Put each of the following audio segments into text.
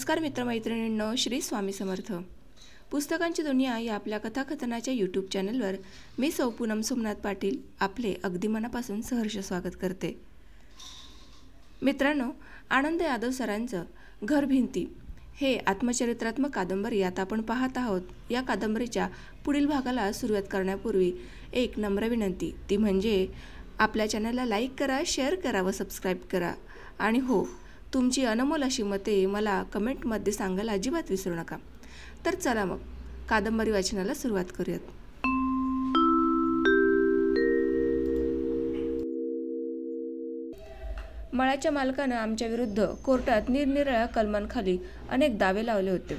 नमस्कार मित्रमैत्रिणींनो, श्री स्वामी समर्थ. पुस्तकांची दुनिया या आपल्या कथाकथनाच्या यूट्यूब चॅनलवर मी सौ पूनम सोमनाथ पाटील आपले अगदी मनापासून सहर्ष स्वागत करते. मित्रांनो, आनंद यादव सरांचं घर भिंती हे आत्मचरित्रात्मक कादंबरी आता आपण पाहत आहोत. या कादंबरीच्या पुढील भागाला सुरुवात करण्यापूर्वी एक नम्र विनंती, ती म्हणजे आपल्या चॅनलला लाईक करा, शेअर करा व सबस्क्राईब करा. आणि हो, तुमची अनमोल अशी मते मला कमेंटमध्ये सांगायला अजिबात विसरू नका. तर चला मग कादंबरी वाचनाला सुरुवात करूयात. मळ्याच्या मालकानं आमच्या विरुद्ध कोर्टात निरनिराळ्या कलमांखाली अनेक दावे लावले होते.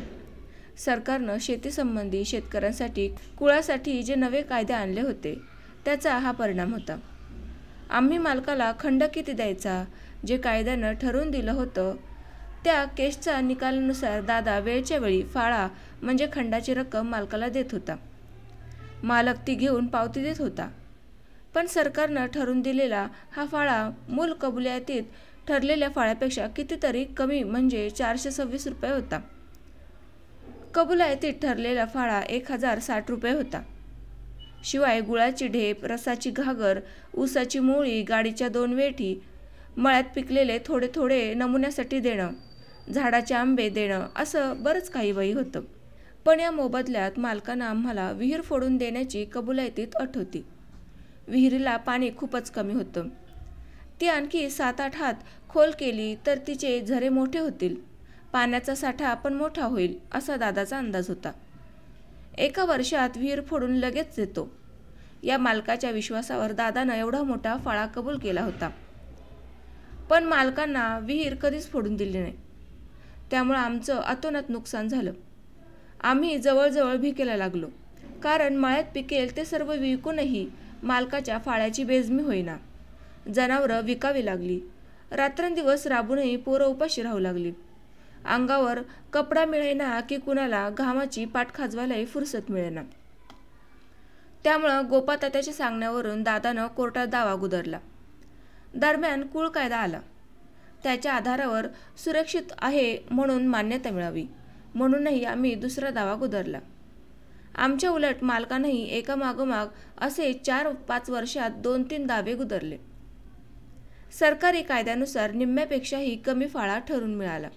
सरकारनं शेतीसंबंधी शेतकऱ्यांसाठी कुळासाठी जे नवे कायदे आणले होते त्याचा हा परिणाम होता. आम्ही मालकाला खंड किती द्यायचा जे कायद्यानं ठरवून दिलं होतं त्या केसच्या निकालानुसार दादा वेळच्या वेळी फाळा म्हणजे खंडाची रक्कम मालकाला देत होता. मालक ती घेऊन पावती देत होता. पण सरकारनं ठरवून दिलेला हा फाळा मूल कबुलियतीत ठरलेल्या फाळ्यापेक्षा कितीतरी कमी म्हणजे 426 रुपये होता. कबुलियतीत ठरलेला फाळा 1060 रुपये होता. शिवाय गुळाची ढेप, रसाची घागर, ऊसाची मोळी, गाडीच्या 2 वेठी, मळ्यात पिकलेले थोडे थोडे नमुन्यासाठी देणं, झाडाचे आंबे देणं, असं बरंच काही वही होतं. पण या मोबदल्यात मालकानं आम्हाला विहीर फोडून देण्याची कबुलियतीत अट होती. विहिरीला पाणी खूपच कमी होतं. ती आणखी 7-8 हात खोल केली तर तिचे झरे मोठे होतील, पाण्याचा साठा पण मोठा होईल असा दादाचा अंदाज होता. 1 वर्षात विहीर फोडून लगेच देतो या मालकाच्या विश्वासावर दादानं एवढा मोठा फाळा कबूल केला होता. पण मालकांना विहीर कधीच फोडून दिली नाही. त्यामुळं आमचं अतोनात नुकसान झालं. आम्ही जवळजवळ भिकेला लागलो, कारण मळ्यात पिकेल ते सर्व विकूनही मालकाच्या फाळ्याची बेजमी होईना. जनावरं विकावी लागली. रात्रंदिवस राबूनही पोरं उपाशी राहू लागली. अंगावर कपडा मिळेना की कुणाला घामाची पाठ खाजवायलाही फुरसत मिळेना. त्यामुळं गोपातात्याच्या सांगण्यावरून दादानं कोर्टात दावा गुदरला. दरम्यान कुळ कायदा आला. त्याच्या आधारावर सुरक्षित आहे म्हणून मान्यता मिळावी म्हणूनही आम्ही दुसरा दावा गुदरला. आमच्या उलट मालकानंही एकामागोमाग असे 4-5 वर्षात 2-3 दावे गुदरले. सरकारी कायद्यानुसार निम्म्यापेक्षाही कमी फाळा ठरून मिळाला.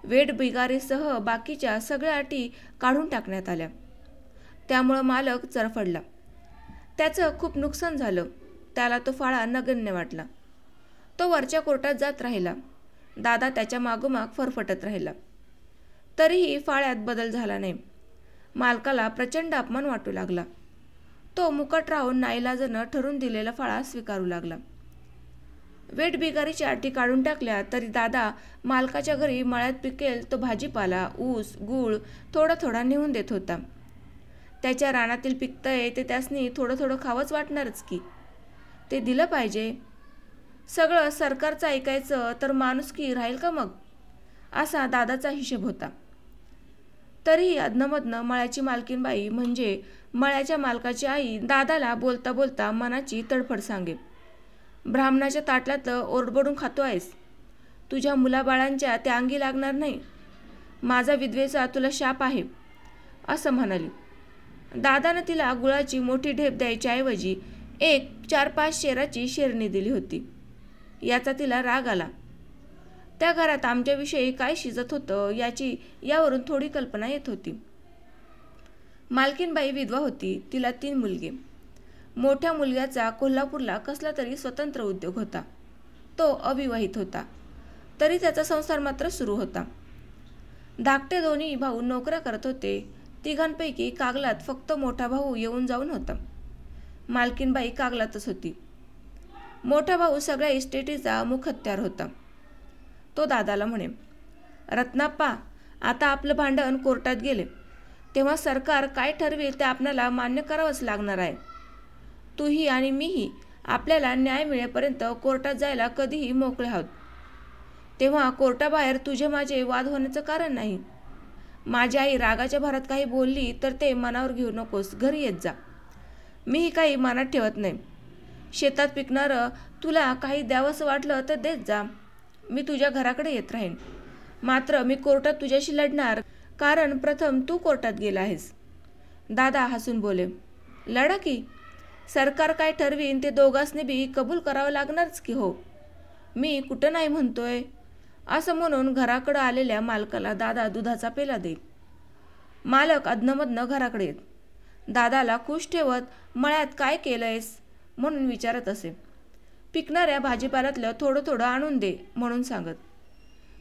वेठबिगारीसह बाकीच्या सगळ्या अटी काढून टाकण्यात आल्या. त्यामुळं मालक चरफडला. त्याचं खूप नुकसान झालं. त्याला तो फाळा नगण्य वाटला. तो वरच्या कोर्टात जात राहिला. दादा त्याच्या मागोमाग फरफटत राहिला. तरीही फाळ्यात बदल झाला नाही. मालकाला प्रचंड अपमान वाटू लागला. तो मुकट राहून नाईलाजानं ठरून दिलेला फाळा स्वीकारू लागला. वेठबिगारीच्या अटी काढून टाकल्या तरी दादा मालकाच्या घरी मळ्यात पिकेल तो भाजीपाला, ऊस, गूळ थोडा थोडा नेऊन देत होता. त्याच्या रानातील पिकतंय ते त्यासनी थोडं थोडं खावंच वाटणारच की. ते दिलं पाहिजे. सगळं सरकारचं ऐकायचं तर माणुसकी राहील का मग, असा दादाचा हिशोब होता. तरीही अधनमधनं मळ्याची मालकीनबाई म्हणजे मळ्याच्या मालकाची आई दादाला बोलता बोलता मनाची तडफड सांगे. ब्राह्मणाच्या ताटल्यातलं ओरडबडून खातो आहेस. तुझ्या मुलाबाळांच्या त्या अंगी लागणार नाही. माझा विधवेचा तुला शाप आहे असं म्हणाली. दादानं तिला गुळाची मोठी ढेप द्यायच्या ऐवजी एक 4-5 शेराची शेरणी दिली होती. याचा तिला राग आला. त्या घरात आमच्याविषयी काय शिजत होतं याची यावरून थोडी कल्पना येत होती. मालकीनबाई विधवा होती. तिला 3 मुलगे. मोठ्या मुलग्याचा कोल्हापूरला कसला तरी स्वतंत्र उद्योग होता. तो अविवाहित होता. तरी त्याचा संसार मात्र सुरू होता. धाकटे दोन्ही भाऊ नोकऱ्या करत होते. तिघांपैकी कागलात फक्त मोठा भाऊ येऊन जाऊन होता. मालकीनबाई कागलातच होती. मोठा भाऊ सगळ्या इस्टेटीचा मुखत्यार होता. तो दादाला म्हणे, रत्नाप्पा, आता आपलं भांडण कोर्टात गेले तेव्हा सरकार काय ठरवेल ते आपल्याला मान्य करावंच लागणार आहे. तूही आणि मीही आपल्याला न्याय मिळेपर्यंत कोर्टात जायला कधीही मोकळे आहोत. तेव्हा कोर्टाबाहेर तुझे माझे वाद होण्याचं कारण नाही. माझी आई रागाच्या भरात काही बोलली तर ते मनावर घेऊ नकोस, घरी येत जा. मीही काही मनात ठेवत नाही. शेतात पिकणारं तुला काही द्यावंसं वाटलं तर देत जा. मी तुझ्या घराकडे येत राहीन. मात्र मी कोर्टात तुझ्याशी लढणार, कारण प्रथम तू कोर्टात गेला आहेस. दादा हसून बोले, लढा की. सरकार काय ठरवीन ते दोघांसनी बी कबूल करावं लागणारच की हो. मी कुठं नाही म्हणतोय. असं म्हणून घराकडं आलेल्या मालकाला दादा दुधाचा पेला दे. मालक अधनमधनं घराकडे येत. दादाला खुश ठेवत मळ्यात काय केलंयस म्हणून विचारत असे. पिकणाऱ्या भाजीपाल्यातलं थोडं थोडं आणून दे म्हणून सांगत.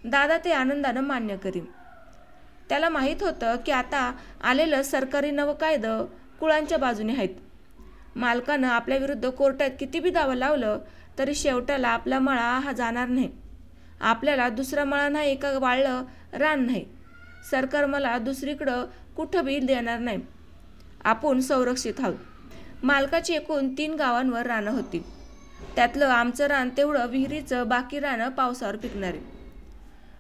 दादा ते आनंदानं मान्य करी. त्याला माहीत होतं की आता आलेलं सरकारी नवं कायदं कुळांच्या बाजूने आहेत. मालकानं आपल्याविरुद्ध कोर्टात किती बी दावा लावलं तरी शेवटाला आपला मळा हा जाणार नाही. आपल्याला दुसरा मळा नाही का वाळलं रान नाही. सरकार मला दुसरीकडं कुठं बी देणार नाही. आपण संरक्षित आहोत. मालकाची एकूण 3 गावांवर रानं होती. त्यातलं आमचं रान तेवढं विहिरीचं, बाकी रानं पावसावर पिकणारे.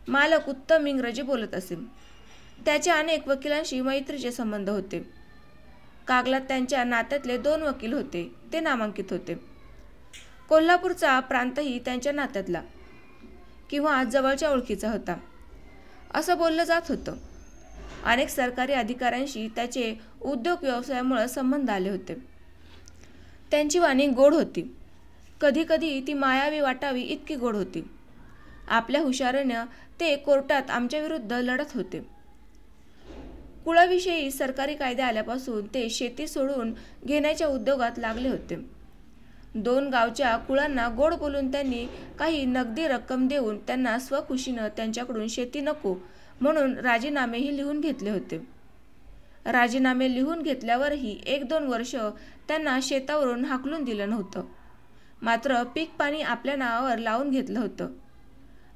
मालक उत्तम इंग्रजी बोलत असे. त्याचे अनेक वकिलांशी मैत्रीचे संबंध होते. कागलात त्यांच्या नात्यातले 2 वकील होते. ते नामांकित होते. कोल्हापूरचा प्रांतही त्यांच्या नात्यातला किंवा जवळच्या ओळखीचा होता असं बोललं जात होतं. अनेक सरकारी अधिकाऱ्यांशी त्याचे उद्योग व्यवसायामुळे संबंध आले होते. त्यांची वाणी गोड होती. कधी कधी ती मायावी वाटावी इतकी गोड होती. आपल्या हुशारीनं ते कोर्टात आमच्या विरुद्ध लढत होते. कुळाविषयी सरकारी कायदे आल्यापासून ते शेती सोडून घेण्याच्या उद्योगात लागले होते. 2 गावच्या कुळांना गोड बोलून त्यांनी काही नगदी रक्कम देऊन त्यांना स्वखुशीनं त्यांच्याकडून शेती नको म्हणून राजीनामेही लिहून घेतले होते. राजीनामे लिहून घेतल्यावरही 1-2 वर्ष त्यांना शेतावरून हाकलून दिलं नव्हतं. मात्र पीक पाणी आपल्या नावावर लावून घेतलं होतं.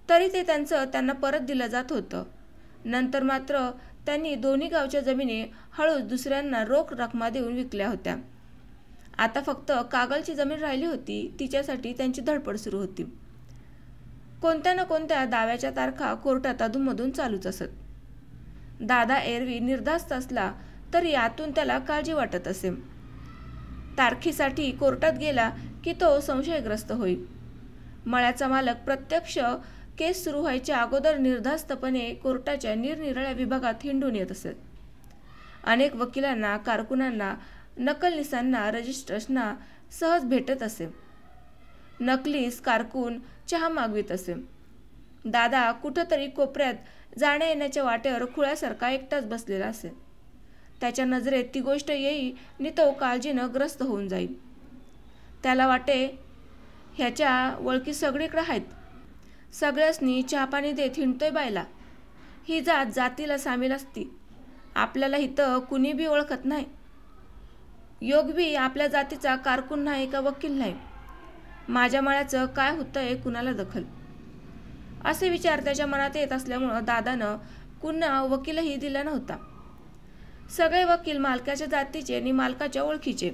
तरी ते त्यांना परत दिलं जात होतं. नंतर मात्र त्यांनी दोन्ही गावच्या जमिनी हळूच दुसऱ्यांना रोख रकमा देऊन विकल्या होत्या. आता फक्त कागलची जमीन राहिली होती. तिच्यासाठी त्यांची धडपड सुरू होती. कोणत्या ना कोणत्या दाव्याच्या तारखा कोर्टात अधूनमधून चालूच असत. दादा एरवी निर्धास्त असला तरी आतून त्याला काळजी वाटत असे. तारखेसाठी कोर्टात गेला की तो संशयग्रस्त होई. मळ्याचा मालक प्रत्यक्ष केस सुरू व्हायच्या अगोदर निर्धास्तपणे कोर्टाच्या निरनिराळ्या विभागात हिंडून येत असत. अनेक वकिलांना, कारकुनांना, नकलनीसांना, रजिस्ट्रार्सना सहज भेटत असे. नकलीस कारकून चहा मागवित असे. दादा कुठंतरी कोपऱ्यात जाण्या येण्याच्या वाटेवर खुळ्यासारखा एकटाच बसलेला असे. त्याच्या नजरेत ती गोष्ट येई नि तो काळजीनं ग्रस्त होऊन जाईल. त्याला वाटे ह्याच्या ओळखी सगळीकडे आहेत. सगळ्यासनी चहापाणी देत हिंडतोय बायला. ही जात जातीला सामील असती. आपल्याला इथं कुणी बी ओळखत नाही. योग बी आपल्या जातीचा कारकून नाही का वकील नाही. माझ्या मळ्याचं काय होतंय कुणाला दखल. असे विचार त्याच्या मनात येत असल्यामुळं दादानं कुणा वकीलही दिला नव्हता. सगळे वकील मालकाच्या जातीचे आणि मालकाच्या ओळखीचे.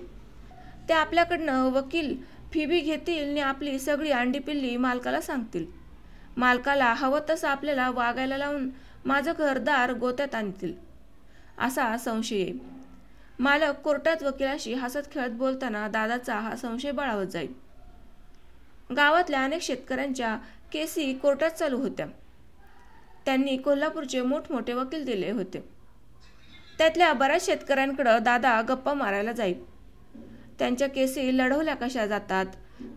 ते आपल्याकडनं वकील फी घेतील आणि आपली सगळी अंडी पिल्ली मालकाला सांगतील. मालकाला हवं तसं आपल्याला वागायला लावून माझं घरदार गोत्यात आणतील असा संशय येईल. मालक कोर्टात वकिलाशी हसत खेळत बोलताना दादाचा हा संशय बळावत जाईल. गावातल्या अनेक शेतकऱ्यांच्या केसी कोर्टात चालू होत्या. त्यांनी कोल्हापूरचे मोठमोठे वकील दिले होते. त्यातल्या बऱ्याच शेतकऱ्यांकडं दादा गप्पा मारायला जाईल. त्यांच्या केसी लढवल्या कशा जातात,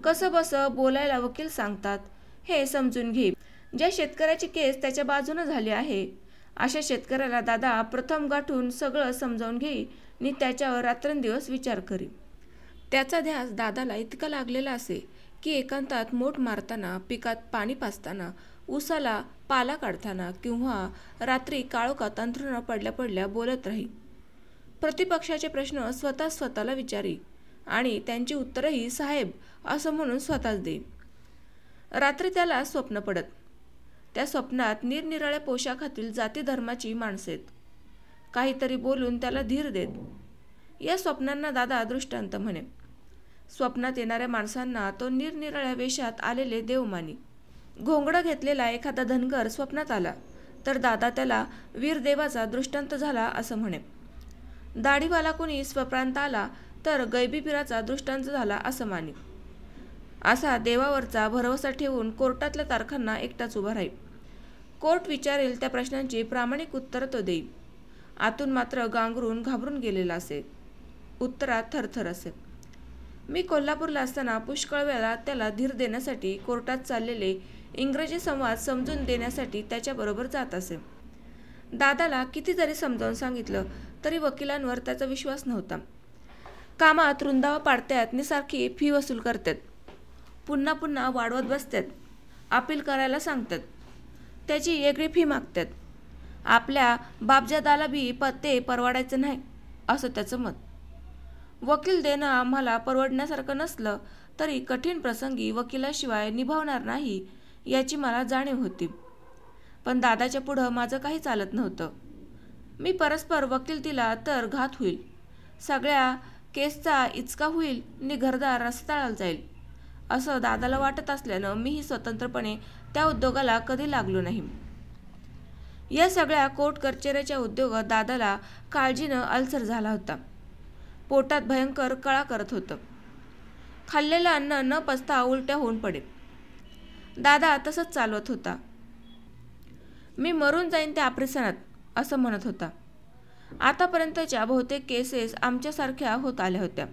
कसं बसं बोलायला वकील सांगतात हे समजून घे. ज्या शेतकऱ्याची केस त्याच्या बाजूनं झाली आहे अशा शेतकऱ्याला दादा प्रथम गाठून सगळं समजावून घेई आणि त्याच्यावर रात्रंदिवस विचार करी. त्याचा ध्यास दादाला इतका लागलेला असे की एकांतात मोठ मारताना, पिकात पाणी पाजताना, ऊसाला पाला काढताना किंवा रात्री काळोखात अंथरुणावर पडल्या पडल्या बोलत राही. प्रतिपक्षाचे प्रश्न स्वतःला विचारी आणि त्यांची उत्तरही साहेब असं म्हणून स्वतःच दे. रात्री त्याला स्वप्न पडत. त्या स्वप्नात निरनिराळ्या पोशाखातील जाती धर्माची माणसेत काहीतरी बोलून त्याला धीर देत. या स्वप्नांना दादा दृष्टांत म्हणे. स्वप्नात येणाऱ्या माणसांना तो निरनिराळ्या वेशात आलेले देव मानी. घोंगडं घेतलेला एखादा धनगर स्वप्नात आला तर दादा त्याला वीरदेवाचा दृष्टांत झाला असं म्हणे. दाढीवाला कोणी स्वप्नात आला तर गैबी पीराचा दृष्टांत झाला असं माने. असा देवावरचा भरवसा ठेवून कोर्टातल्या तारखांना एकटाच उभा राही. कोर्ट विचारेल त्या प्रश्नांची प्रामाणिक उत्तर तो देईल. आतून मात्र गांगरून घाबरून गेलेला असे. उत्तरात थरथर असे. मी कोल्हापूरला असताना पुष्कळ वेळा त्याला धीर देण्यासाठी कोर्टात चाललेले इंग्रजी संवाद समजून देण्यासाठी त्याच्याबरोबर जात असे. दादाला किती जरी समजावून सांगितलं तरी वकिलांवर त्याचा विश्वास नव्हता. कामात रुंदावा पाडतात आणि सारखी फी वसूल करतात. पुन्हा पुन्हा वाढवत बसतात. अपील करायला सांगतात. त्याची वेगळी फी मागतात. आपल्या बापजादाला बी ते परवडायचं नाही असं त्याचं मत. वकील देणं आम्हाला परवडण्यासारखं नसलं तरी कठीण प्रसंगी वकिलाशिवाय निभावणार नाही याची मला जाणीव होती. पण दादाच्या पुढं माझं काही चालत नव्हतं. मी परस्पर वकील दिला तर घात होईल. सगळ्या केसचा इचका होईल आणि घरदार रस्ताळाला जाईल असं दादाला वाटत असल्यानं मीही स्वतंत्रपणे त्या उद्योगाला कधी लागलो नाही. या सगळ्या कोर्ट कचेऱ्याच्या उद्योगात दादाला काळजीनं अल्सर झाला होता. पोटात भयंकर कळा करत होतं. खाल्लेलं अन्न न पचता उलट्या होऊन पडे. दादा तसंच चालवत होता. मी मरून जाईन त्या ऑपरेशनात असं म्हणत होता. आतापर्यंतच्या बहुतेक केसेस आमच्यासारख्या होत आल्या होत्या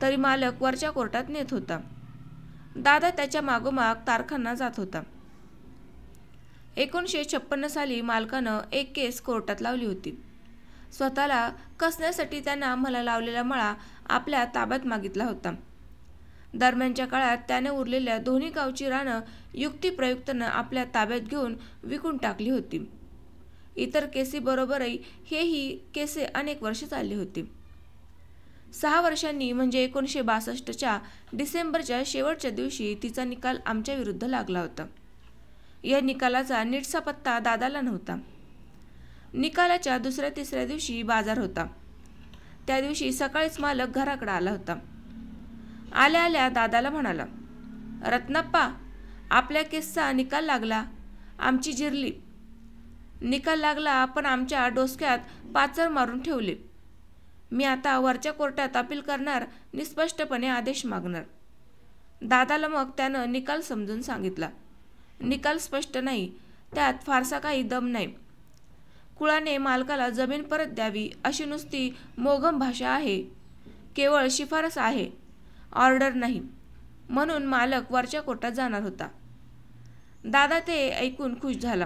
तरी मालक वरच्या कोर्टात नेत होता. दादा त्याच्या मागोमाग तारखांना जात होता. 1956 साली मालकानं एक केस कोर्टात लावली होती. स्वतःला कसण्यासाठी त्यानं आम्हाला लावलेला मळा आपल्या ताब्यात मागितला होता. दरम्यानच्या काळात त्याने उरलेल्या दोन्ही गावची रानं युक्तिप्रयुक्तनं आपल्या ताब्यात घेऊन विकून टाकली होती. इतर केसीबरोबरही हेही केसे अनेक वर्ष चालली होती. 6 वर्षांनी म्हणजे 1962च्या डिसेंबरच्या शेवटच्या दिवशी तिचा निकाल आमच्या विरुद्ध लागला होता. या निकालाचा नीटसा पत्ता दादाला नव्हता. निकालाच्या दुसऱ्या तिसऱ्या दिवशी बाजार होता. त्या दिवशी सकाळीच मालक घराकडे आला होता. आल्या आल्या दादाला म्हणाला, रत्नाप्पा, आपल्या केसचा निकाल लागला. आमची जिरली. निकाल लागला पण आमच्या डोसक्यात पाचर मारून ठेवले. मी आता वरच्या कोर्टात अपील करणार, निस्पष्टपणे आदेश मागणार. दादाला मग त्यानं निकाल समजून सांगितला. निकाल स्पष्ट नाही, त्यात फारसा काही दम नाही. कुळाने मालकाला जमीन परत द्यावी अशी नुसती मोघम भाषा आहे. केवळ शिफारस आहे, ऑर्डर नाही. म्हणून मालक वरच्या कोर्टात जाणार होता. दादा ते ऐकून खुश झाला.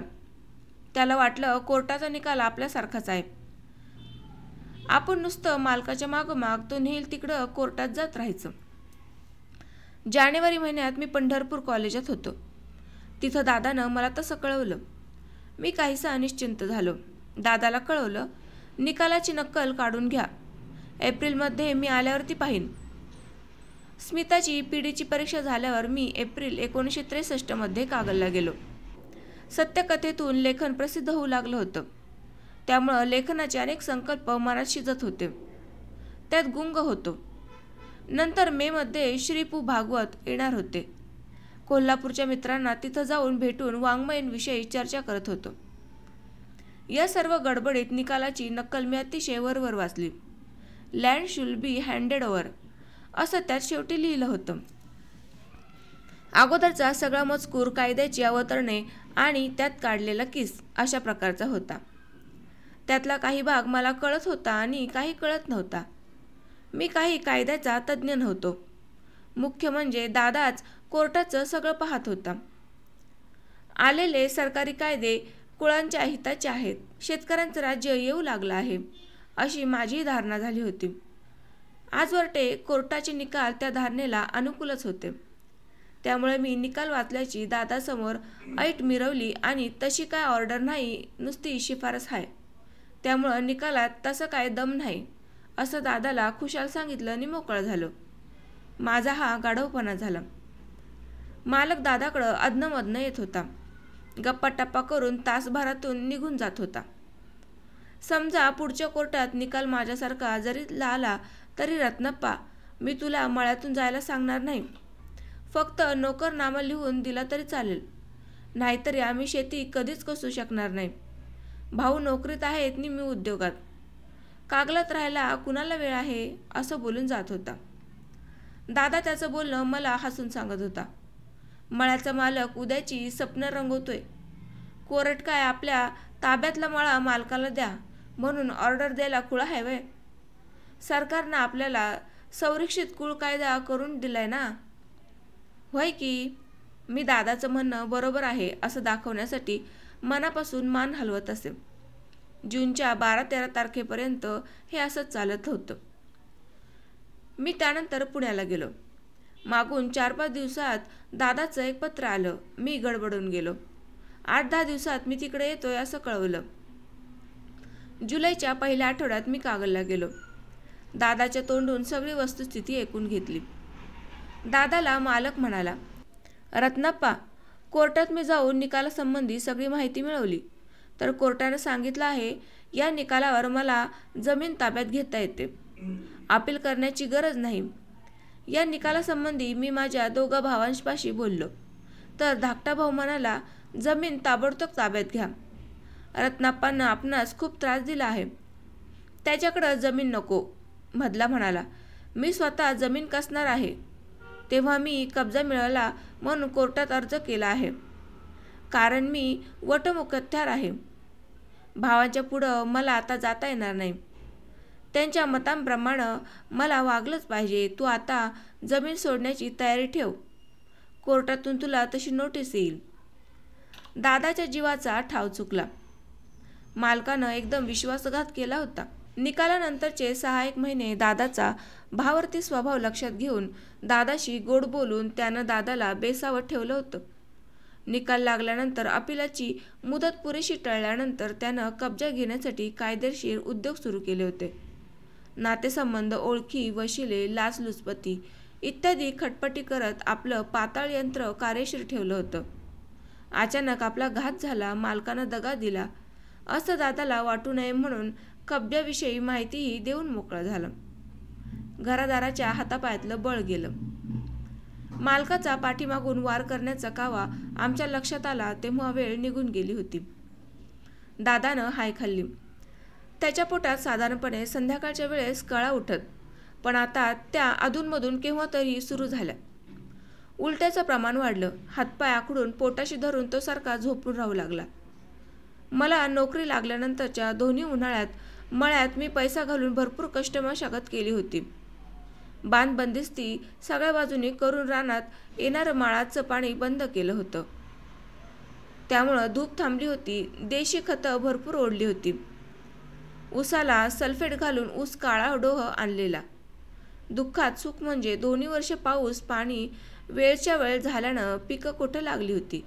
त्याला वाटलं कोर्टाचा निकाल आपल्यासारखाच आहे. आपण नुसतं मालकाच्या मागोमाग तो नेईल तिकडं कोर्टात जात राहायचं. जानेवारी महिन्यात मी पंढरपूर कॉलेजात होतो. तिथं दादानं मला तसं कळवलं. मी काहीसा अनिश्चिंत झालो. दादाला कळवलं, निकालाची नक्कल काढून घ्या. एप्रिलमध्ये मी आल्यावरती पाहीन. स्मिताची पीडीची परीक्षा झाल्यावर मी एप्रिल 1963 कागलला गेलो. सत्यकथेतून लेखन प्रसिद्ध होऊ लागलं होतं. त्यामुळं लेखनाचे अनेक संकल्प मनात शिजत होते. त्यात गुंग होतो. नंतर मेमध्ये श्री पु. भागवत येणार होते. कोल्हापूरच्या मित्रांना तिथं जाऊन भेटून वाङ्मयांविषयी चर्चा करत होतो. या सर्व गडबडीत निकालाची नक्कल मी अतिशय वरवर वाचली. लँड शुल बी हँडेड ओव्हर असं त्यात शेवटी लिहिलं होतं. अगोदरचा सगळा मजकूर कायद्याची अवतरणे आणि त्यात काढलेला किस अशा प्रकारचा होता. त्यातला काही भाग मला कळत होता आणि काही कळत नव्हता. मी काही कायद्याचा तज्ज्ञ नव्हतो. मुख्य म्हणजे दादाच कोर्टाचं सगळं पाहत होता. आलेले सरकारी कायदे कुळांच्या हिताचे आहेत. शेतकऱ्यांचं राज्य येऊ लागलं आहे अशी माझी धारणा झाली होती. आजवरटे कोर्टाचे निकाल त्या धारणेला अनुकूलच होते. त्यामुळे मी निकाल वाचल्याची दादासमोर ऐट मिरवली आणि तशी काय ऑर्डर नाही, नुसती शिफारस आहे. त्यामुळं निकालात तसं काय दम नाही असं दादाला खुशाल सांगितलं आणि मोकळं झालो. माझा हा गाढवपणा झाला. मालक दादाकडं अधनमधनं येत होता. गप्पा टप्पा करून तासभरातून निघून जात होता. समजा पुढच्या कोर्टात निकाल माझ्यासारखा जरी आला तरी रत्नप्पा, मी तुला मळ्यातून जायला सांगणार नाही. फक्त नोकरनामा लिहून दिला तरी चालेल. नाहीतरी आम्ही शेती कधीच कसू शकणार नाही. भाऊ नोकरीत आहेत आणि मी उद्योगात. कागलात राहायला कुणाला वेळ आहे असं बोलून जात होता. दादा त्याचं बोलणं मला हसून सांगत होता. मळ्याचा मालक उद्याची स्वप्न रंगवतोय. कोर्ट काय आपल्या ताब्यातला मळा मालकाला द्या म्हणून ऑर्डर द्यायला खुळा आहे व्हय? सरकारनं आपल्याला संरक्षित कुळ कायदा करून दिलाय ना. होय की. मी दादाचं म्हणणं बरोबर आहे असं दाखवण्यासाठी मनापासून मान हलवत असे. जूनच्या 12-13 तारखेपर्यंत हे असंच चालत होतं. मी त्यानंतर पुण्याला गेलो. मागून 4-5 दिवसात दादाचं एक पत्र आलं. मी गडबडून गेलो. 8-10 दिवसात मी तिकडे येतोय असं कळवलं. जुलैच्या पहिल्या आठवड्यात मी कागलला गेलो. दादाच्या तोंडून सगळी वस्तुस्थिती ऐकून घेतली. दादाला मालक म्हणाला, रत्नाप्पा, कोर्टात मी जाऊन निकालासंबंधी सगळी माहिती मिळवली. तर कोर्टानं सांगितलं आहे या निकालावर मला जमीन ताब्यात घेता येते. अपील करण्याची गरज नाही. या निकालासंबंधी मी माझ्या 2 भावांपाशी बोललो. तर धाकटा भाऊ म्हणाला, जमीन ताबडतोब ताब्यात घ्या. रत्नाप्पांना आपणास खूप त्रास दिला आहे. त्याच्याकडं जमीन नको. मधला म्हणाला, मी स्वतः जमीन कसणार आहे. तेव्हा मी कब्जा मिळाला म्हणून कोर्टात अर्ज केला आहे. कारण मी वटमुखत्यार आहे. भावांच्या पुढं मला आता जाता येणार नाही. त्यांच्या मतांप्रमाणे मला वागलंच पाहिजे. तू आता जमीन सोडण्याची तयारी ठेव. कोर्टातून तुला तशी नोटीस येईल. दादाच्या जीवाचा ठाव चुकला. मालकानं एकदम विश्वासघात केला होता. निकालानंतरचे 6-1 महिने दादाचा भावार्थी स्वभाव लक्षात घेऊन दादाशी गोड बोलून त्यानं दादाला बेसावत ठेवलं होतं. निकाल लागल्यानंतर अपिलाची मुदत पुरेशी टळल्यानंतर त्यानं कब्जा घेण्यासाठी कायदेशीर उद्योग सुरू केले होते. नातेसंबंध, ओळखी, वशिले, लाचलुचपती इत्यादी खटपटी करत आपलं पाताळ यंत्र कार्यशील ठेवलं होतं. अचानक आपला घात झाला, मालकानं दगा दिला असं दादाला वाटू नये म्हणून कब्जाविषयी माहितीही देऊन मोकळं झालं. घरादाराच्या हातापायातलं बळ गेलं. मालकाचा पाठीमागून वार करण्याचा कावा आमच्या लक्षात आला तेव्हा वेळ निघून गेली होती. दादानं हाय खाल्ली. त्याच्या पोटात साधारणपणे संध्याकाळच्या वेळेस कळा उठत, पण आता त्या अधूनमधून केव्हा तरी सुरू झाल्या. उलट्याचं प्रमाण वाढलं. हातपाय आखडून पोटाशी धरून तो सारखा झोपून राहू लागला. मला नोकरी लागल्यानंतरच्या दोन्ही उन्हाळ्यात मळ्यात मी पैसा घालून भरपूर कष्ट मशागत केली होती. बांध बंदिस्ती सगळ्या बाजूनी करून रानात येणारं माळाचं पाणी बंद केलं होतं. त्यामुळं धूप थांबली होती. देशी खतं भरपूर ओढली होती. ऊसाला सल्फेट घालून ऊस काळा डोह आणलेला. दुःखात सुख म्हणजे 2 वर्ष पाऊस पाणी वेळच्या वेळ झाल्यानं पिकं कुठं लागली होती.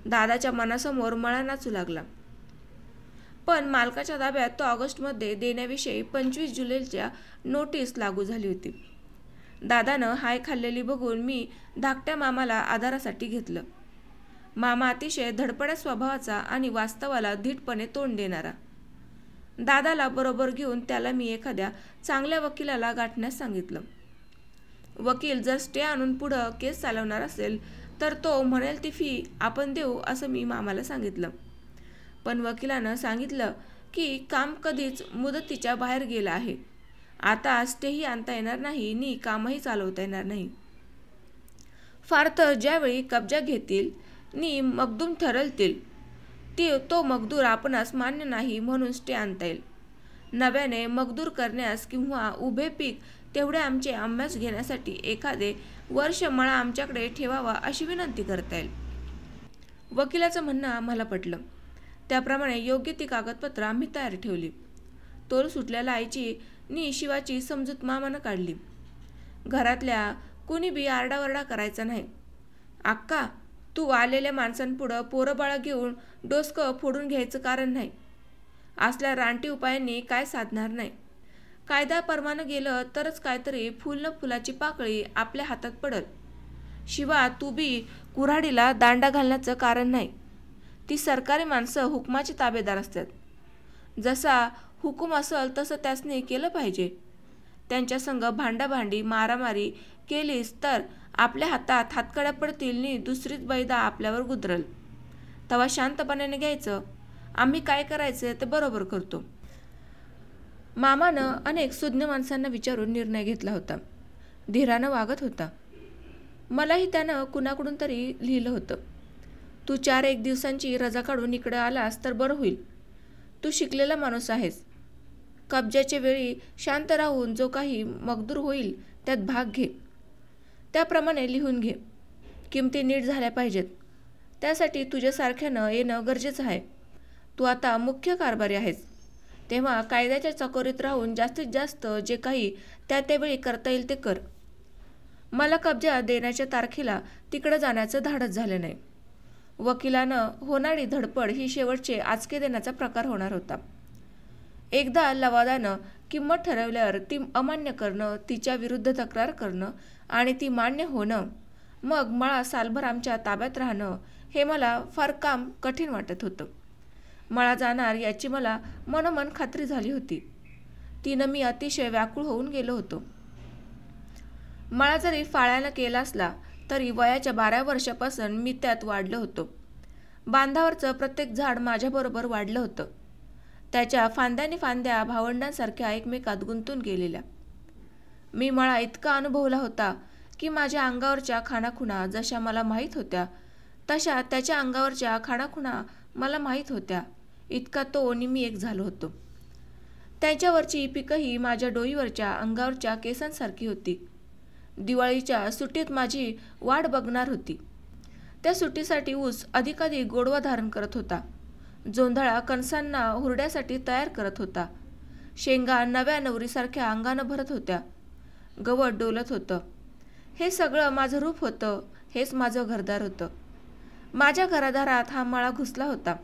दादाच्या मनासमोर मळा नाचू लागला. पण मालकाच्या ताब्यात तो ऑगस्टमध्ये देण्याविषयी 25 जुलैच्या नोटीस लागू झाली होती. दादानं हाय खाल्लेली बघून मी धाकट्या मामाला आधारासाठी घेतलं. मामा अतिशय धडपड्या स्वभावाचा आणि वास्तवाला धीटपणे तोंड देणारा. दादाला बरोबर घेऊन त्याला मी एखाद्या चांगल्या वकिलाला गाठण्यास सांगितलं. वकील जर स्टे आणून पुढं केस चालवणार असेल तर तो म्हणेल ती फी आपण देऊ असं मी मामाला सांगितलं. पण वकिलानं सांगितलं की काम कधीच मुदतीच्या बाहेर गेलं आहे. आता स्टेही आणता येणार नाही नि कामही चालवता येणार नाही. फार तर ज्यावेळी कब्जा घेतील नि मगदूम ठरवतील तो मजदूर आपणास मान्य नाही म्हणून स्टे आणता येईल. नव्याने मजदूर करण्यास किंवा उभे पीक तेवढे आमचे अंब्यास घेण्यासाठी एखादे वर्ष मळा आमच्याकडे ठेवावा अशी विनंती करता येईल. वकिलाचं म्हणणं आम्हाला पटलं. त्याप्रमाणे योग्य ती कागदपत्र आम्ही तयार ठेवली. तोल सुटलेल्या आईची नि शिवाची समजूत मामानं काढली. घरातल्या कुणी बी आरडावरडा करायचा नाही. अक्का, तू आलेल्या माणसांपुढं पोरंबाळा घेऊन डोसकं फोडून घ्यायचं कारण नाही. असल्या रानटी उपायांनी काय साधणार नाही. कायदा परमानं गेलं तरच काहीतरी फुल न फुलाची पाकळी आपल्या हातात पडल. शिवा तू बी कुऱ्हाडीला दांडा घालण्याचं कारण नाही. ती सरकारी माणसं हुकमाचे ताबेदार असतात. जसा हुकूम असेल तसं त्यासनी केलं पाहिजे. त्यांच्या संग भांडाभांडी मारामारी केलीस तर आपल्या हातात हातकड्या पडतील नि दुसरीच बैदा आपल्यावर गुदरल. तेव्हा शांतपणाने घ्यायचं. आम्ही काय करायचं ते बरोबर करतो. मामानं अनेक सुज्ञ माणसांना विचारून निर्णय घेतला होता. धीरानं वागत होता. मलाही त्यानं कुणाकडून तरी लिहिलं होतं. तू 4-1 दिवसांची रजा काढून इकडे आलास तर बरं होईल. तू शिकलेला माणूस आहेस. कब्जाच्या वेळी शांत राहून जो काही मगदूर होईल त्यात भाग घे. त्याप्रमाणे लिहून घे. किमती नीट झाल्या पाहिजेत. त्यासाठी तुझ्यासारख्यानं येणं गरजेचं आहे. तू आता मुख्य कारभारी आहेस, तेव्हा कायद्याच्या चकोरीत राहून जास्तीत जास्त जे काही त्यावेळी करता येईल ते कर. मला कब्जा देण्याच्या तारखेला तिकडं जाण्याचं धाडस झालं नाही. वकिलानं होणारी धडपड ही शेवटचे आचके देण्याचा प्रकार होणार होता. एकदा लवादानं किंमत ठरवल्यावर ती अमान्य करणं, तिच्या विरुद्ध तक्रार करणं आणि ती मान्य होणं, मग मळा सालभर आमच्या ताब्यात राहणं, हे मला फार काम कठीण वाटत होतं. मळा जाणार याची मला मनोमन खात्री झाली होती. तिनं मी अतिशय व्याकुळ होऊन गेलो होतो. मळा जरी फाळ्यानं केला असला तरी वयाच्या 12 वर्षापासून मी त्यात वाढलो होतो. बांधावरचं प्रत्येक झाड माझ्याबरोबर वाढलं होतं. त्याच्या फांद्यानी फांद्या भावंडांसारख्या एकमेकात गुंतून गेलेल्या. मी मळा इतका अनुभवला होता की माझ्या अंगावरच्या खाणाखुणा जशा मला माहीत होत्या तशा त्याच्या अंगावरच्या खाणाखुणा मला माहीत होत्या. इतका तो आणि मी एक झालो होतो. त्याच्यावरची पिकंही माझ्या डोईवरच्या अंगावरच्या केसांसारखी होती. दिवाळीच्या सुट्टीत माझी वाट बघणार होती. त्या सुट्टीसाठी ऊस अधिकाधिक गोडवा धारण करत होता. जोंधळा कणसांना हुरड्यासाठी तयार करत होता. शेंगा नव्या नवरीसारख्या अंगानं भरत होत्या. गवत डोलत होतं. हे सगळं माझं रूप होतं. हेच माझं घरदार होतं. माझ्या घरादारात हा मळा घुसला होता.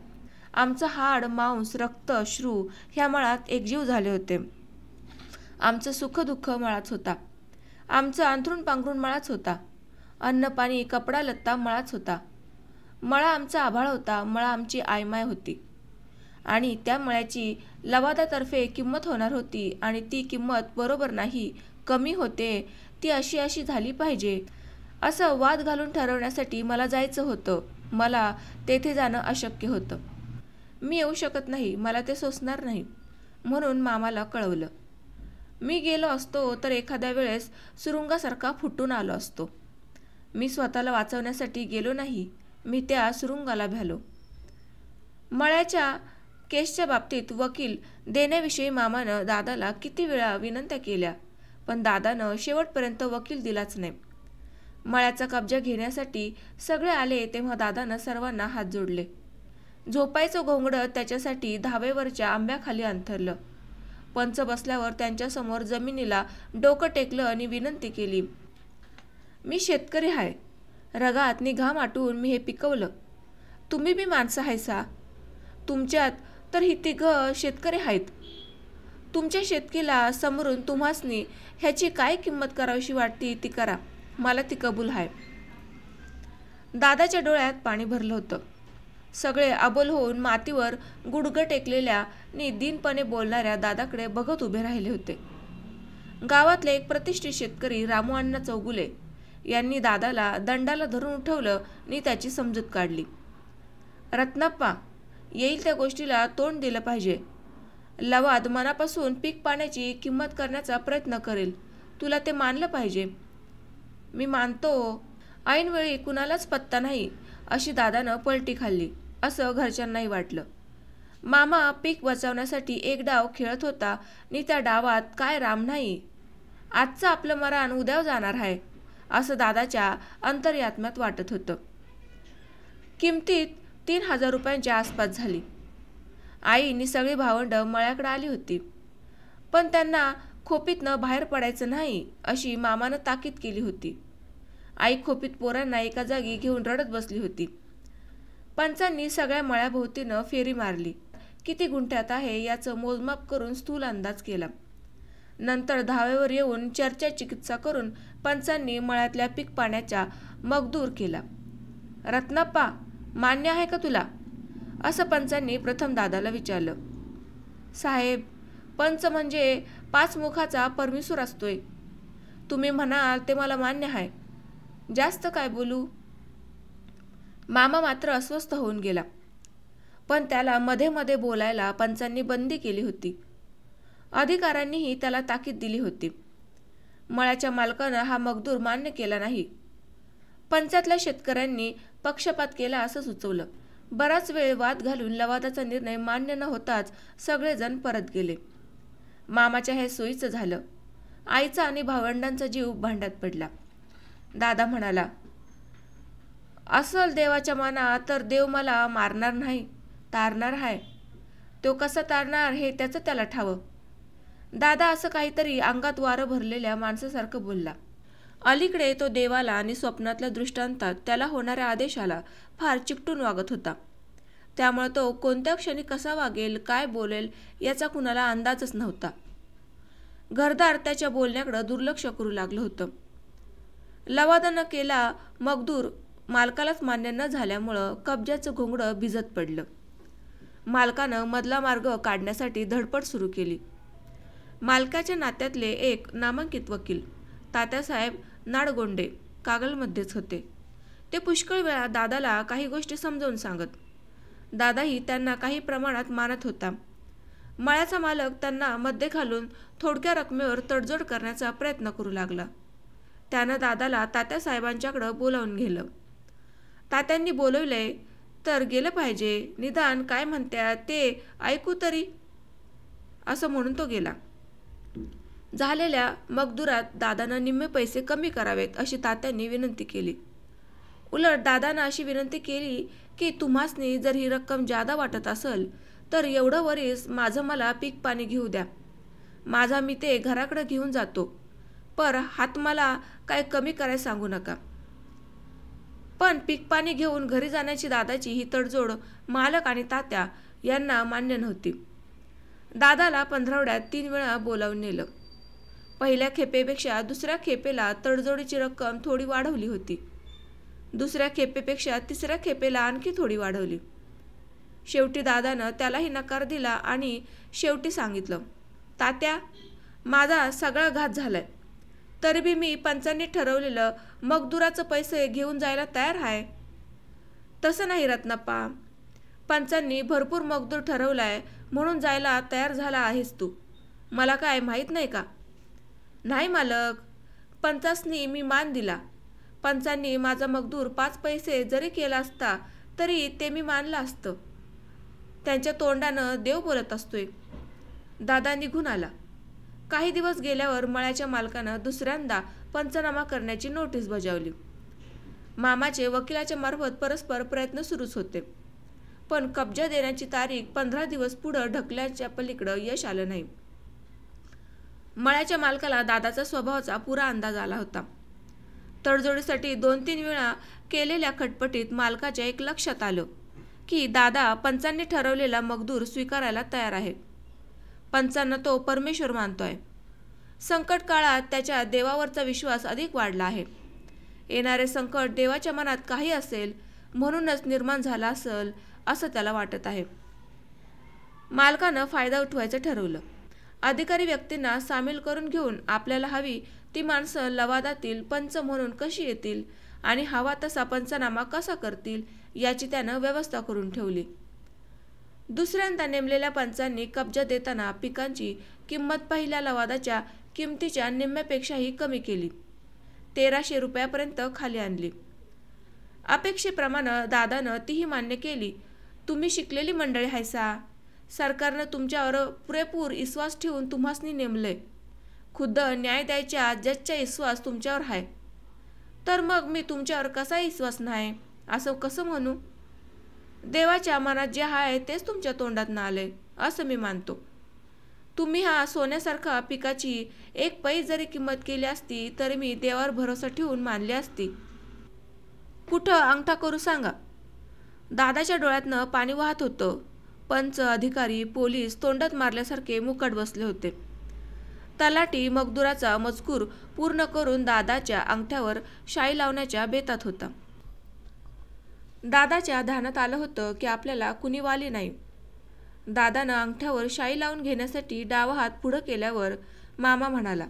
आमचं हाड, मांस, रक्त, अश्रू ह्या मळात एकजीव झाले होते. आमचं सुखदुःख मळाच होता. आमचं अंथरूण पांघरूण मळाच होता. अन्न पाणी कपडा लत्ता मळाच होता. मळा आमचा आभाळ होता. मळा आमची आयमाय होती. आणि त्या मळ्याची लवादातर्फे किंमत होणार होती आणि ती किंमत बरोबर नाही, कमी होते, ती अशी अशी झाली पाहिजे असं वाद घालून ठरवण्यासाठी मला जायचं होतं. मला तेथे जाणं अशक्य होतं. मी येऊ शकत नाही, मला ते सोसणार नाही, म्हणून मामाला कळवलं. मी गेलो असतो तर एखाद्या वेळेस सुरुंगासारखा फुटून आलो असतो. मी स्वतःला वाचवण्यासाठी गेलो नाही, मी त्या सुरुंगाला भ्यालो. मळ्याच्या केसच्या बाबतीत वकील देण्याविषयी मामानं दादाला किती वेळा विनंत्या केल्या, पण दादानं शेवटपर्यंत वकील दिलाच नाही. मळ्याचा कब्जा घेण्यासाठी सगळे आले तेव्हा दादानं सर्वांना हात जोडले. झोपायचं घोंगडं त्याच्यासाठी धावेवरच्या आंब्याखाली अंथरलं. पंच बसल्यावर त्यांच्यासमोर जमिनीला डोकं टेकलं आणि विनंती केली. मी शेतकरी आहे. रगात घाम आटून मी हे पिकवलं. तुम्ही बी माणसं आहेसा. तुमच्यात तर ही तिघं शेतकरी आहेत. तुमच्या शेतकीला समोरून तुम्हासनी ह्याची काय किंमत करावीशी वाटती ती करा. मला ती कबूल आहे. दादाच्या डोळ्यात पाणी भरलं होतं. सगळे अबोल होऊन मातीवर गुडघं टेकलेल्या नि दीनपणे बोलणाऱ्या दादाकडे बघत उभे राहिले होते. गावातले एक प्रतिष्ठित शेतकरी रामूअण्णा चौगुले यांनी दादाला दंडाला धरून उठवलं आणि त्याची समजूत काढली. रत्नाप्पा, येईल त्या गोष्टीला तोंड दिलं पाहिजे. लवाद मनापासून पीक पाण्याची किंमत करण्याचा प्रयत्न करेल. तुला ते मानलं पाहिजे. मी मानतो. ऐनवेळी कुणालाच पत्ता नाही अशी दादानं पलटी खाल्ली असं घरच्यांनाही वाटलं. मामा पीक वाचवण्यासाठी एक डाव खेळत होता आणि त्या डावात काय राम नाही. आजचं आपलं मरण उद्या जाणार आहे असं दादाच्या अंतर्यात्म्यात वाटत होतं. किमतीत 3000 रुपयांच्या आसपास झाली. आईनी सगळी भावंड मळ्याकडे आली होती, पण त्यांना खोपीतनं बाहेर पडायचं नाही अशी मामानं ताकीद केली होती. आई खोपीत पोरांना एका जागी घेऊन रडत बसली होती. पंचांनी सगळ्या मळ्याभोवतीनं फेरी मारली. किती गुंठ्यात आहे याचं मोजमाप करून स्थूल अंदाज केला. नंतर धावेवर येऊन चर्चा चिकित्सा करून पंचांनी मळ्यातल्या पीक पाण्याचा मगदूर केला. रत्नाप्पा, मान्य आहे का तुला असं पंचांनी प्रथम दादाला विचारलं. साहेब, पंच म्हणजे 5 मुखाचा परमेश्वर असतोय. तुम्ही म्हणाल ते मला मान्य आहे. जास्त काय बोलू. मामा मात्र अस्वस्थ होऊन गेला, पण त्याला मध्ये मध्ये बोलायला पंचांनी बंदी केली होती. अधिकाऱ्यांनीही त्याला ताकीद दिली होती. मळ्याच्या मालकानं हा मगदूर मान्य केला नाही. पंचायतल्या शेतकऱ्यांनी पक्षपात केला असं सुचवलं. बराच वेळ वाद घालून लवादाचा निर्णय मान्य न होताच सगळेजण परत गेले. मामाच्या हे सोयीचं झालं. आईचा आणि भावंडांचा जीव भांड्यात पडला. दादा म्हणाला, असल देवाच्या माना तर देव मला मारणार नाही, तारणार आहे. तो कसा तारणार हे त्याचं त्याला ठावं. दादा असं काहीतरी अंगात वारं भरलेल्या माणसासारखं बोलला. अलीकडे तो देवाला आणि स्वप्नातल्या दृष्टांतात त्याला होणाऱ्या आदेशाला फार चिकटून वागत होता. त्यामुळे तो कोणत्या क्षणी कसा वागेल, काय बोलेल याचा कुणाला अंदाजच नव्हता. घरदार त्याच्या बोलण्याकडे दुर्लक्ष करू लागलं होतं. लवादानं केला मगदूर मालकालाच मान्य न झाल्यामुळं कब्जाचं घोंगडं भिजत पडलं. मालकानं मधला मार्ग काढण्यासाठी धडपड सुरू केली. मालकाच्या नात्यातले एक नामांकित वकील तात्यासाहेब नाडगोंडे कागलमध्येच होते. ते पुष्कळ वेळा दादाला काही गोष्टी समजावून सांगत. दादाही त्यांना काही प्रमाणात मानत होता. मळ्याचा मालक त्यांना मध्ये घालून थोडक्या रकमेवर तडजोड करण्याचा प्रयत्न करू लागला. त्यानं दादाला तात्यासाहेबांच्याकडं बोलावून गेलं. तात्यांनी बोलवलंय तर गेलं पाहिजे, निदान काय म्हणतात ते ऐकू तरी, असं म्हणून तो गेला. झालेल्या मगदुरात दादानं निम्मे पैसे कमी करावेत अशी तात्यांनी विनंती केली. उलट दादानं अशी विनंती केली की तुम्हासनी जर ही रक्कम जादा वाटत असेल तर एवढं वरीस माझं मला पीक पाणी घेऊ द्या. माझा मी ते घराकडे घेऊन जातो, पर हात मला काय कमी करायला सांगू नका. पण पीक पाणी घेऊन घरी जाण्याची दादाची ही तडजोड मालक आणि तात्या यांना मान्य नव्हती. दादाला पंधरवड्यात 3 वेळा बोलावून नेलं. पहिल्या खेपेपेक्षा दुसऱ्या खेपेला तडजोडीची रक्कम थोडी वाढवली होती. दुसऱ्या खेपेपेक्षा तिसऱ्या खेपेला आणखी थोडी वाढवली. शेवटी दादानं त्यालाही नकार दिला आणि शेवटी सांगितलं, तात्या, माझा सगळा घात झालाय, तरी बी मी पंचांनी ठरवलेलं मगदुराचं पैसे घेऊन जायला तयार आहे. तसं नाही रत्नाप्पा, पंचांनी भरपूर मगदूर ठरवलाय म्हणून जायला तयार झाला आहेस तू. मला काय माहीत नाही का? नाही मालक, पंचासनी मी मान दिला. पंचांनी माझा मगदूर 5 पैसे जरी केला असता तरी ते मी मानलं असतं. त्यांच्या तोंडानं देव बोलत असतोय. दादा निघून आला. काही दिवस गेल्यावर मळ्याच्या मालकानं दुसऱ्यांदा पंचनामा करण्याची नोटीस बजावली. मामाचे वकिलाच्या मार्फत परस्पर प्रयत्न सुरूच होते, पण कब्जा देण्याची तारीख 15 दिवस पुढं ढकलल्याच्या पलीकडं यश आलं नाही. मळ्याच्या मालकाला दादाचा स्वभावाचा पुरा अंदाज आला होता. तडजोडीसाठी 2-3 वेळा केलेल्या खटपटीत मालकाच्या एक लक्षात आलं की दादा पंचांनी ठरवलेला मगदूर स्वीकारायला तयार आहे. पंचांना तो परमेश्वर मानतोय. संकट काळात त्याच्या देवावरचा विश्वास अधिक वाढला आहे. येणारे संकट देवाच्या मनात काही असेल म्हणूनच निर्माण झाला असेल असं त्याला वाटत आहे. मालकानं फायदा उठवायचं ठरवलं. अधिकारी व्यक्तींना सामील करून घेऊन आपल्याला हवी ती माणसं लवादातील पंच म्हणून कशी येतील आणि हवा तसा पंचनामा कसा करतील याची त्यानं व्यवस्था करून ठेवली. दुसऱ्यांदा नेमलेल्या पंचांनी कब्जा देताना पिकांची किंमत पहिल्या लवादाच्या किमतीच्या निम्म्यापेक्षाही कमी केली. 1300 रुपयापर्यंत खाली आणली. अपेक्षेप्रमाणे दादानं तीही मान्य केली. तुम्ही शिकलेली मंडळी हायसा. सरकारनं तुमच्यावर पुरेपूर विश्वास ठेवून तुम्हासनी नेमलंय. खुद्द न्याय द्यायच्या जजचा विश्वास तुमच्यावर आहे, तर मग मी तुमच्यावर कसा विश्वास नाही असं कसं म्हणू? देवाच्या मनात जे आहे तेच तुमच्या तोंडात आलंय असं मी मानतो. तुम्ही हा सोन्यासारखा पिकाची 1 पै जरी किंमत केली असती तरी मी देवावर भरोसा ठेवून मानली असती. कुठं अंगठा करू सांगा. दादाच्या डोळ्यातनं पाणी वाहत होतं. पंच, अधिकारी, पोलीस तोंडात मारल्यासारखे मुकाट बसले होते. तलाठी मगदुराचा मजकूर पूर्ण करून दादाच्या अंगठ्यावर शाई लावण्याच्या बेतात होता. दादाच्या ध्यानात आलं होतं की आपल्याला कुणी वाली नाही. दादानं अंगठ्यावर शाई लावून घेण्यासाठी डावा हात पुढं केल्यावर मामा म्हणाला,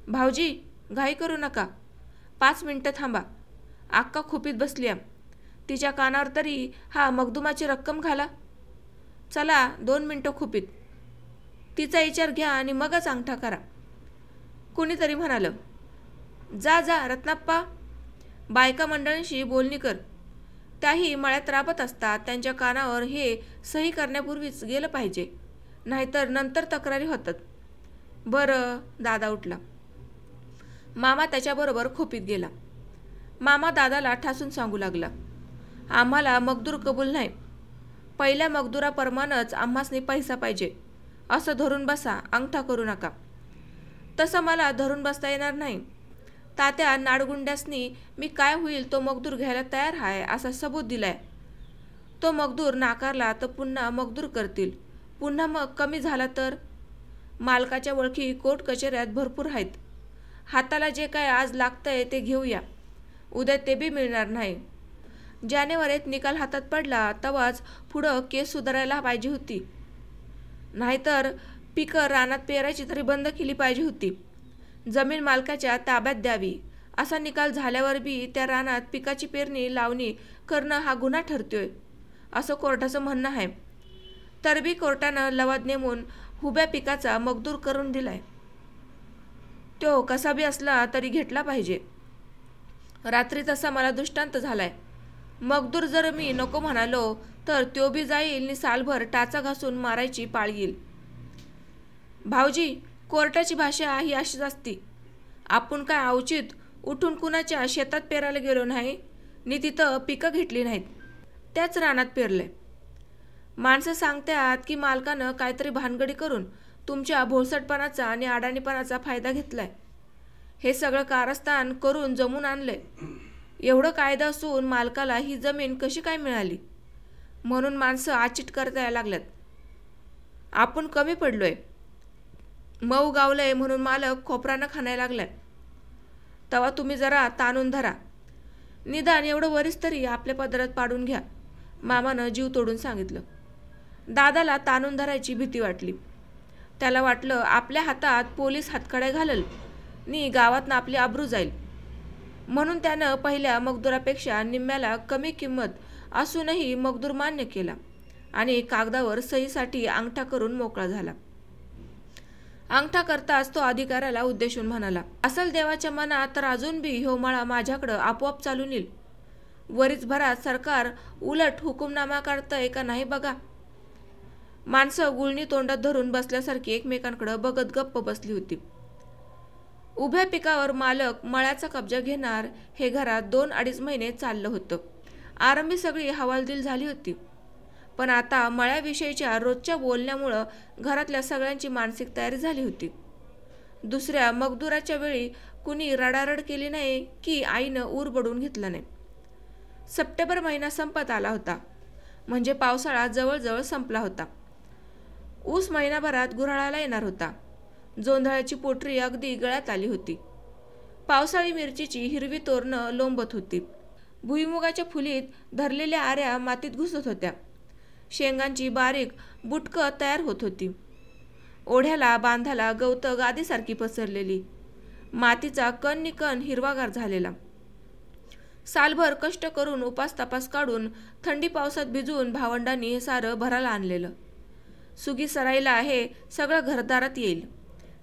भाऊजी, घाई करू नका. 5 मिनिटं थांबा. अक्का खोपीत बसली. तिच्या कानावर तरी हा मगदुमाची रक्कम घाला. चला 2 मिनिटं खोपीत. तिचा विचार घ्या आणि मगच अंगठा करा. कुणीतरी म्हणालं, जा जा रत्नाप्पा. बायका मंडळींशी बोलणी कर. त्याही मळ्यात राबत असतात. त्यांच्या कानावर हे सही करण्यापूर्वीच गेलं पाहिजे, नाहीतर नंतर तक्रारी होतात. बरं. दादा उठला. मामा त्याच्याबरोबर खोपीत गेला. मामा दादाला ठासून सांगू लागला, आम्हाला मजदूर कबूल नाही. पहिल्या मजदुराप्रमाणेच आम्हासनी पैसा पाहिजे. असं धरून बसा, अंगठा करू नका. तसं मला धरून बसता येणार नाही. तात्या नाडगुंड्यासनी मी काय होईल तो मजदूर घ्यायला तयार आहे असा सबूत दिलाय. तो मजदूर नाकारला तर पुन्हा मजदूर करतील. पुन्हा मग कमी झाला तर? मालकाच्या ओळखी कोर्ट कचेऱ्यात भरपूर आहेत. हाताला जे काय आज लागतंय ते घेऊया. उद्या ते बी मिळणार नाही. जानेवारीत निकाल हातात पडला तेव्हाच पुढं केस सुधारायला पाहिजे होती. नाहीतर पिकं रानात पेरायची तरी बंद केली पाहिजे होती. जमीन मालकाच्या ताब्यात द्यावी असा निकाल झाल्यावर बी त्या रानात पिकाची पेरणी लावणी करणं हा गुन्हा ठरतोय असं कोर्टाचं म्हणणं आहे. तर बी कोर्टानं लवाद नेमून उभ्या पिकाचा मजदूर करून दिलाय. तो कसा बी असला तरी घेतला पाहिजे. रात्री तसा मला दृष्टांत झालाय. मजदूर जर मी नको म्हणालो तर तो बी जाईल आणि सालभर टाचा घासून मारायची पाळ येईल. भाऊजी, कोर्टाची भाषा ही अशीच असती. आपण काय अवचित उठून कुणाच्या शेतात पेरायला गेलो नाही नि तिथं पिकं घेतली नाहीत. त्याच रानात पेरले. माणसं सांगतात की मालकानं काहीतरी भानगडी करून तुमच्या भोळसटपणाचा आणि अडाणीपणाचा फायदा घेतलाय. हे सगळं कारस्थान करून जमून आणलंय. एवढं कायदा असून मालकाला ही जमीन कशी काय मिळाली म्हणून माणसं आचिट करता लागल्यात. आपण कमी पडलोय. मऊ गावलंय म्हणून मालक खोपरानं खाणायला लागलाय. तेव्हा तुम्ही जरा ताणून धरा. निदान एवढं वरीस तरी आपल्या पदरात पाडून घ्या, मामानं जीव तोडून सांगितलं. दादाला ताणून धरायची भीती वाटली. त्याला वाटलं आपल्या हातात पोलीस हातकड्या घालल नि गावातनं आपली आबरू जाईल. म्हणून त्यानं पहिल्या मजदुरापेक्षा निम्म्याला कमी किंमत असूनही मजदूर मान्य केला आणि कागदावर सहीसाठी अंगठा करून मोकळा झाला. अंगठा करताच तो अधिकाऱ्याला उद्देशून म्हणाला, असल देवाच्या मनात तर अजून बी ह्यो मळा माझ्याकडं आपोआप चालून येईल. वरीच भरात सरकार उलट हुकुमनामा काढतंय का नाही बघा. माणसं गुळणी तोंडात धरून बसल्यासारखी एकमेकांकडे बघत गप्प बसली होती. उभ्या पिकावर मालक मळ्याचा कब्जा घेणार हे घरात 2-2.5 महिने चाललं होतं. आरंभी सगळी हवालदिल झाली होती. पण आता मळ्याविषयीच्या रोजच्या बोलण्यामुळं घरातल्या सगळ्यांची मानसिक तयारी झाली होती. दुसऱ्या मजदुराच्या वेळी कुणी रडारड केली नाही की आईनं ऊर बडवून घेतला नाही. सप्टेंबर महिना संपत आला होता. म्हणजे पावसाळा जवळजवळ संपला होता. ऊस महिनाभरात गुऱ्हाळाला येणार होता. जोंधळ्याची पोटरी अगदी गळ्यात आली होती. पावसाळी मिरचीची हिरवी तोरणं लोंबत होती. भुईमुगाच्या फुलीत धरलेल्या आऱ्या मातीत घुसत होत्या. शेंगांची बारीक बुटकं तयार होत होती. ओढ्याला बांधाला गवत गादीसारखी पसरलेली. मातीचा कण निकण हिरवागार झालेला. सालभर कष्ट करून उपास तापास काढून थंडी पावसात भिजून भावंडांनी हे सारं भराला आणलेलं. सुगी सराईला हे सगळं घरदारात येईल.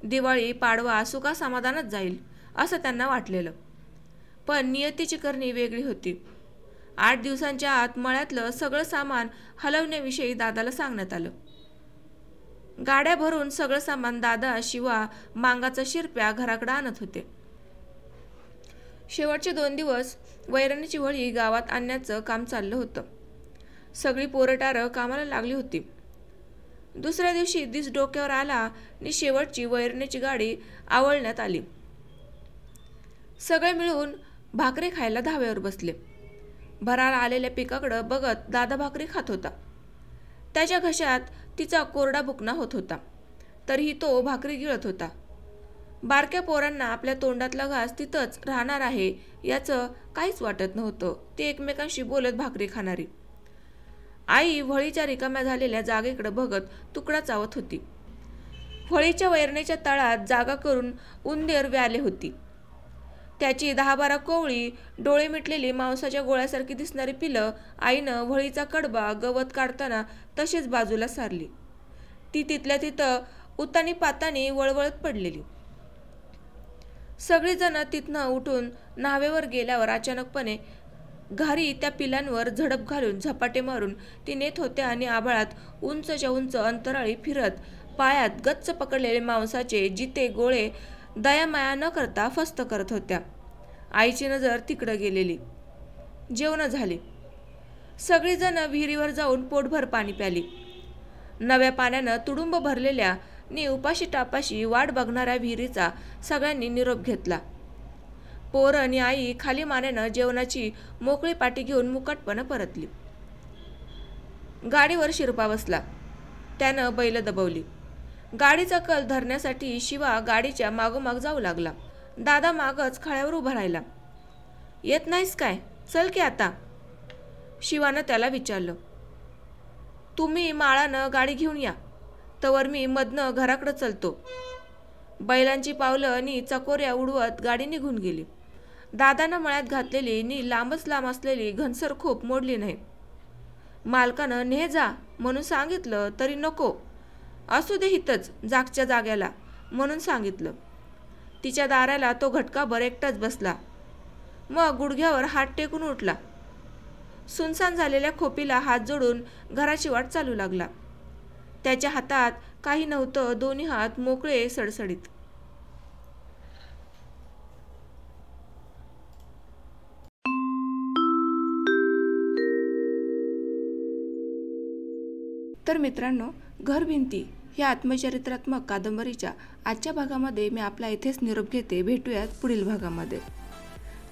दिवाळी पाडवा सुका समाधानात जाईल असं त्यांना वाटलेलं. पण नियतीची करणी वेगळी होती. 8 दिवसांच्या आत मळ्यातलं सगळं सामान हलवण्याविषयी दादाला सांगण्यात आलं. गाड्या भरून सगळं सामान दादा शिवा मांगाचा शिरप्या घराकडे आणत होते. शेवटचे 2 दिवस वैरणीची वळी गावात आणण्याचं काम चाललं होतं. सगळी पोरटारं कामाला लागली होती. दुसऱ्या दिवशी दिस डोक्यावर आला आणि शेवटची वैरणीची गाडी आवळण्यात आली. सगळे मिळून भाकरी खायला धाब्यावर बसले. भराला आलेल्या पिकाकडे बघत दादा भाकरी खात होता. त्याच्या घशात तिचा कोरडा बुकना होत होता. तरीही तो भाकरी गिळत होता. बारक्या पोरांना आपल्या तोंडातला घास तिथंच राहणार आहे याचं काहीच वाटत नव्हतं. ते एकमेकांशी बोलत भाकरी खाणारी. आई व्हळीच्या रिकाम्या झालेल्या जागेकडे बघत तुकडा चावत होती. व्हळीच्या वैरणीच्या तळात जागा करून उंदीर व्याले होती. त्याची 10-12 कोवळी डोळे मिटलेली मांसाच्या गोळ्यासारखी दिसणारी पिलं आईनं व्हळीचा कडबा गवत काढताना तशीच बाजूला सारली. ती तिथल्या तिथं उतानी पातानी वळवळत पडलेली. सगळेजण तिथनं उठून न्हावेवर गेल्यावर अचानकपणे घारी त्या पिलांवर झडप घालून झपाटे मारून ती नेत होत्या आणि आभाळात उंचच्या उंच अंतराळी फिरत पायात गच्च पकडलेले मांसाचे जिते गोळे दयामाया न करता फस्त करत होत्या। आईची नजर तिकडं गेलेली। जेवण झाली। सगळीजण विहिरीवर जाऊन पोटभर पाणी प्याली। नव्या पाण्यानं तुडुंब भरलेल्या नि उपाशी टापाशी वाट बघणाऱ्या विहिरीचा सगळ्यांनी निरोप घेतला। पोरं आणि आई खाली मानेनं जेवणाची मोकळी पाटी घेऊन मुकाटपणे परतली। गाडीवर शिरपा बसला। त्यानं बैल दबवली। गाडीचा कल धरण्यासाठी शिवा गाडीच्या मागोमाग जाऊ लागला। दादा मागच खळ्यावर उभा राहिला। येत नाहीस काय? चल की आता, शिवानं त्याला विचारलं। तुम्ही माळानं गाडी घेऊन या, तवर मी मधनं घराकडे चलतो। बैलांची पावलं आणि चकोऱ्या उडवत गाडी निघून गेली। दादानं मळ्यात घातलेली नि लांबच लांब असलेली घनसर खोप मोडली नाही। मालकानं ने जा म्हणून सांगितलं तरी नको, असू दे हितच जागच्या जाग्याला म्हणून सांगितलं। तिच्या दाराला तो घटकाभर एकटाच बसला, मग गुडघ्यावर हात टेकून उठला। सुनसान झालेल्या खोपीला हात जोडून घराची वाट चालू लागला। त्याच्या हातात काही नव्हतं, दोन्ही हात मोकळे सडसडीत। तर मित्रांनो, घरभिंती या आत्मचरित्रात्मक कादंबरीच्या आजच्या भागामध्ये मी आपला इथेच निरोप घेते। भेटूयात पुढील भागामध्ये।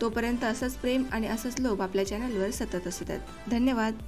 तोपर्यंत असंच प्रेम आणि असंच लोभ आपल्या चॅनलवर सतत असू द्यात। धन्यवाद।